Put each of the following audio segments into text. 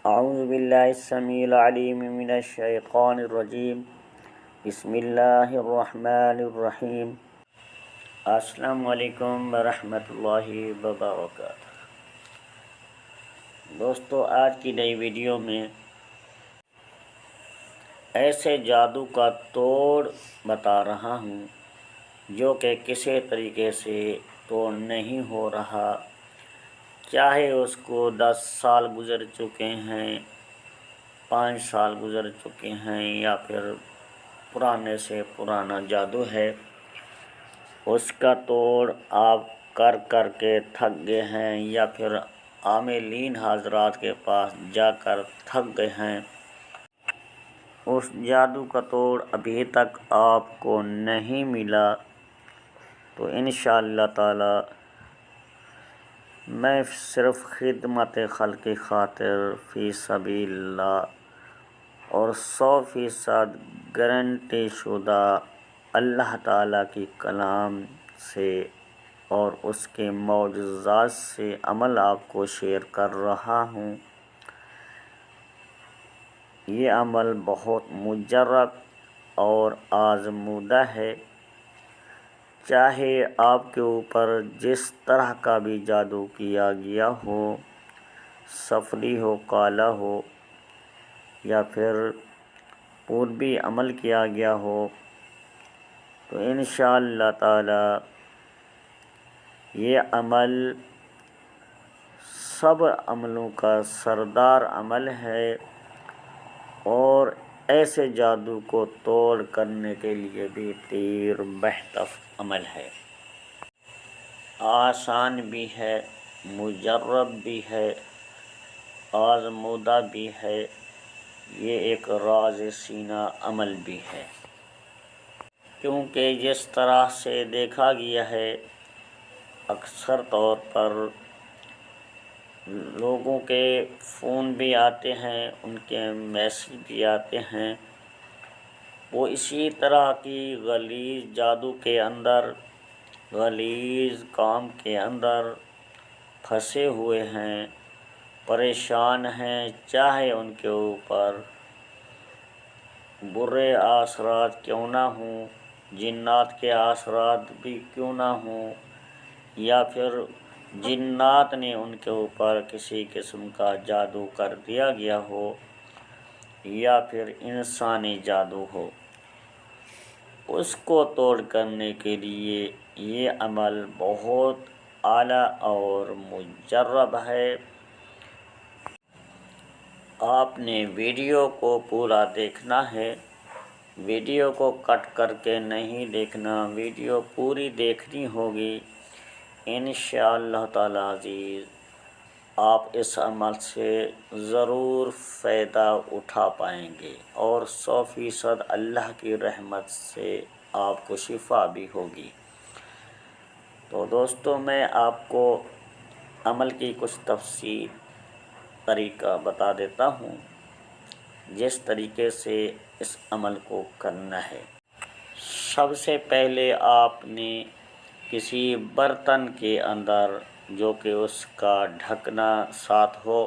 اعوذ باللہ السمیع العلیم من الشیطان الرجیم بسم اللہ الرحمن الرحیم۔ السلام علیکم ورحمۃ اللہ وبرکاتہ۔ دوستو، آج کی نئی ویڈیو میں ایسے جادو کا توڑ بتا رہا ہوں جو کہ کسی طریقے سے توڑ نہیں ہو رہا، چاہے اس کو 10 سال گزر چکے ہیں، 5 سال گزر چکے ہیں، یا پھر پرانے سے پرانا جادو ہے، اس کا توڑ آپ کر کر کے تھک گئے ہیں، یا پھر عاملین حضرات کے پاس جا کر تھک گئے ہیں، اس جادو کا توڑ ابھی تک آپ کو نہیں ملا، تو انشاءاللہ تعالی میں صرف خدمت خلق کی خاطر فی سبیل اللہ اور 100% گارنٹی شدہ اللہ تعالیٰ کی کلام سے اور اس کے معجزات سے عمل آپ کو شیئر کر رہا ہوں۔ یہ عمل بہت مجرب اور آزمودہ ہے، چاہے آپ کے اوپر جس طرح کا بھی جادو کیا گیا ہو، سفلی ہو، کالا ہو، یا پھر پوربی عمل کیا گیا ہو، تو انشاءاللہ تعالی یہ عمل سب عملوں کا سردار عمل ہے، اور ایسے جادو کو توڑ کرنے کے لیے بھی تیر بہتف عمل ہے، آسان بھی ہے، مجرب بھی ہے، آزمودہ بھی ہے، یہ ایک راز سینہ عمل بھی ہے، کیونکہ جس طرح سے دیکھا گیا ہے اکثر طور پر لوگوں کے فون بھی آتے ہیں، ان کے میسج بھی آتے ہیں، وہ اسی طرح کی غلیظ جادو کے اندر، غلیظ کام کے اندر پھنسے ہوئے ہیں، پریشان ہیں، چاہے ان کے اوپر برے اثرات کیوں نہ ہوں، جنات کے اثرات بھی کیوں نہ ہوں، یا پھر جنات نے ان کے اوپر کسی قسم کا جادو کر دیا گیا ہو، یا پھر انسانی جادو ہو، اس کو توڑ کرنے کے لیے یہ عمل بہت اعلیٰ اور مجرب ہے۔ آپ نے ویڈیو کو پورا دیکھنا ہے، ویڈیو کو کٹ کر کے نہیں دیکھنا، ویڈیو پوری دیکھنی ہوگی، انشاءاللہ تعالی عزیز آپ اس عمل سے ضرور فائدہ اٹھا پائیں گے، اور 100% اللہ کی رحمت سے آپ کو شفا بھی ہوگی۔ تو دوستو، میں آپ کو عمل کی کچھ تفصیل طریقہ بتا دیتا ہوں جس طریقے سے اس عمل کو کرنا ہے۔ سب سے پہلے آپ نے کسی برتن کے اندر، جو کہ اس کا ڈھکنا ساتھ ہو،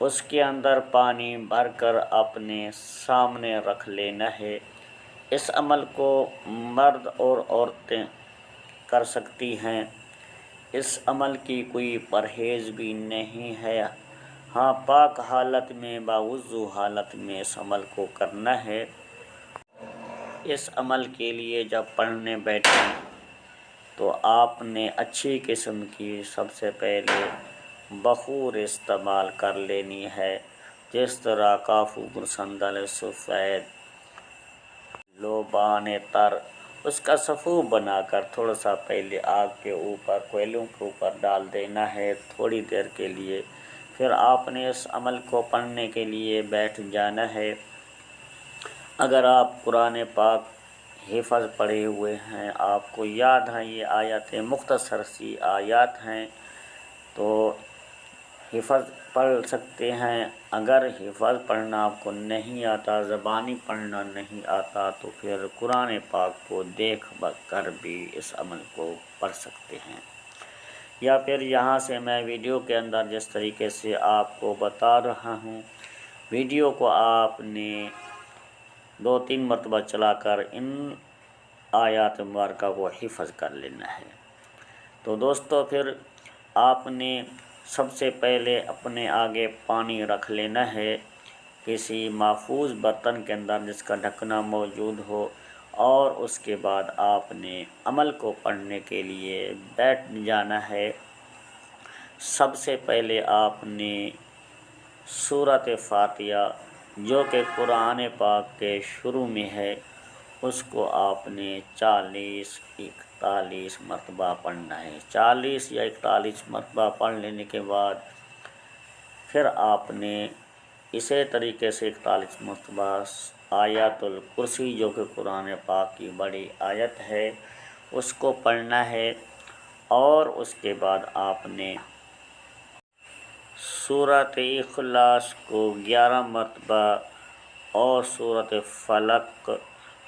اس کے اندر پانی بھر کر اپنے سامنے رکھ لینا ہے۔ اس عمل کو مرد اور عورتیں کر سکتی ہیں، اس عمل کی کوئی پرہیز بھی نہیں ہے، ہاں پاک حالت میں، باوضو حالت میں اس عمل کو کرنا ہے۔ اس عمل کے لیے جب پڑھنے بیٹھیں تو آپ نے اچھی قسم کی سب سے پہلے بخور استعمال کر لینی ہے، جس طرح کافور، سندل سفید، لوبان تر، اس کا صفو بنا کر تھوڑا سا پہلے آگ کے اوپر، کوئلوں کے اوپر ڈال دینا ہے تھوڑی دیر کے لیے، پھر آپ نے اس عمل کو پڑھنے کے لیے بیٹھ جانا ہے۔ اگر آپ قرآن پاک حفظ پڑھے ہوئے ہیں، آپ کو یاد ہیں یہ آیاتیں، مختصر سی آیات ہیں، تو حفظ پڑھ سکتے ہیں۔ اگر حفظ پڑھنا آپ کو نہیں آتا، زبانی پڑھنا نہیں آتا، تو پھر قرآن پاک کو دیکھ کر بھی اس عمل کو پڑھ سکتے ہیں۔ یا پھر یہاں سے میں ویڈیو کے اندر جس طریقے سے آپ کو بتا رہا ہوں، ویڈیو کو آپ نے 2-3 مرتبہ چلا کر ان آیات مبارکہ کو حفظ کر لینا ہے۔ تو دوستو پھر آپ نے سب سے پہلے اپنے آگے پانی رکھ لینا ہے کسی محفوظ برتن کے اندر جس کا ڈھکنا موجود ہو، اور اس کے بعد آپ نے عمل کو پڑھنے کے لیے بیٹھ جانا ہے۔ سب سے پہلے آپ نے سورۃ فاتحہ جو کہ قرآن پاک کے شروع میں ہے، اس کو آپ نے 40-41 مرتبہ پڑھنا ہے۔ 40 یا 41 مرتبہ پڑھ لینے کے بعد پھر آپ نے اسی طریقے سے 41 مرتبہ آیت الکرسی جو کہ قرآن پاک کی بڑی آیت ہے اس کو پڑھنا ہے، اور اس کے بعد آپ نے سورۃ اخلاص کو 11 مرتبہ اور سورۃ فلق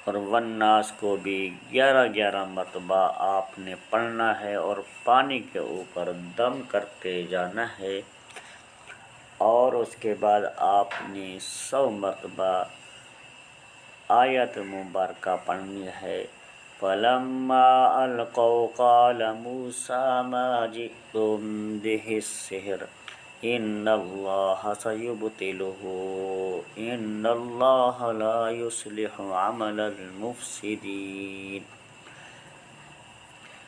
اور والناس کو بھی 11 مرتبہ آپ نے پڑھنا ہے، اور پانی کے اوپر دم کرتے جانا ہے، اور اس کے بعد آپ نے 100 مرتبہ آیت مبارکہ پڑھنی ہے۔ فَلَمَّا أَلْقَوْا قَالَ مُوسَىٰ مَا جِئْتُم بِهِ السِّحْرُ إِنَّ اللَّهَ سَيُبْطِلُهُ إِنَّ اللَّهَ لَا يُصْلِحُ عَمَلَ الْمُفْسِدِينَ۔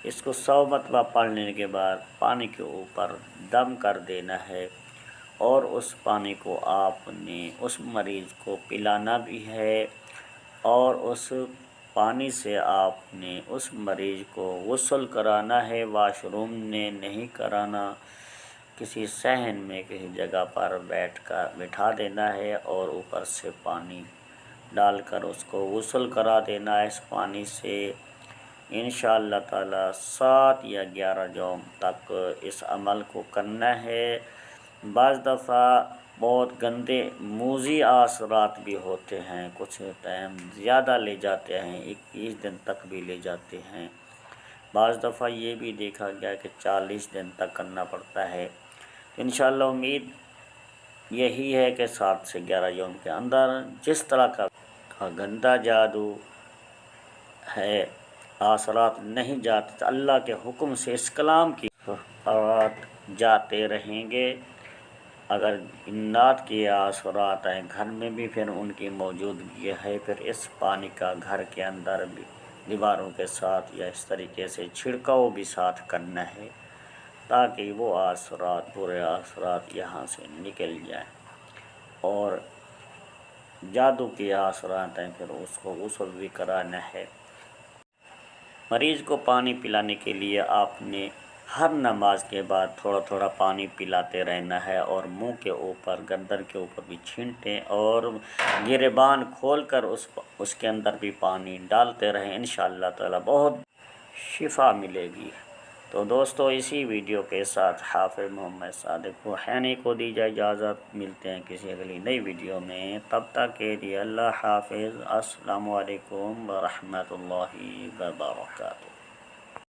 اس کو 100 مرتبہ پڑھ لینے کے بعد پانی کے اوپر دم کر دینا ہے، اور اس پانی کو آپ نے اس مریض کو پلانا بھی ہے، اور اس پانی سے آپ نے اس مریض کو غسل کرانا ہے، واش روم میں نہیں کرانا، کسی صحن میں کسی جگہ پر بٹھا دینا ہے، اور اوپر سے پانی ڈال کر اس کو غسل کرا دینا ہے۔ اس پانی سے انشاءاللہ تعالی 7 یا 11 یوم تک اس عمل کو کرنا ہے۔ بعض دفعہ بہت گندے موذی اثرات بھی ہوتے ہیں، کچھ ٹائم زیادہ لے جاتے ہیں، 21 دن تک بھی لے جاتے ہیں، بعض دفعہ یہ بھی دیکھا گیا کہ 40 دن تک کرنا پڑتا ہے۔ انشاءاللہ امید یہی ہے کہ 7 سے 11 یوم کے اندر جس طرح کا گندا جادو ہے، اثرات نہیں جاتے، اللہ کے حکم سے اس کلام کی اثرات جاتے رہیں گے۔ اگر جنات کی اثرات ہیں گھر میں بھی، پھر ان کی موجودگی ہے، پھر اس پانی کا گھر کے اندر بھی دیواروں کے ساتھ یا اس طریقے سے چھڑکاؤ بھی ساتھ کرنا ہے، تاکہ وہ اثرات برے اثرات یہاں سے نکل جائیں۔ اور جادو کی اثرات ہیں پھر اس کو غسل بھی کرانا ہے۔ مریض کو پانی پلانے کے لیے آپ نے ہر نماز کے بعد تھوڑا تھوڑا پانی پلاتے رہنا ہے، اور منہ کے اوپر گردن کے اوپر بھی چھینٹیں، اور گریبان کھول کر اس کے اندر بھی پانی ڈالتے رہیں، انشاءاللہ تعالی بہت شفا ملے گی۔ تو دوستو اسی ویڈیو کے ساتھ حافظ محمد صادق روحانی کو دیجیے اجازت، ملتے ہیں کسی اگلی نئی ویڈیو میں، تب تک کے لیے اللہ حافظ۔ السلام علیکم ورحمۃ اللہ وبرکاتہ۔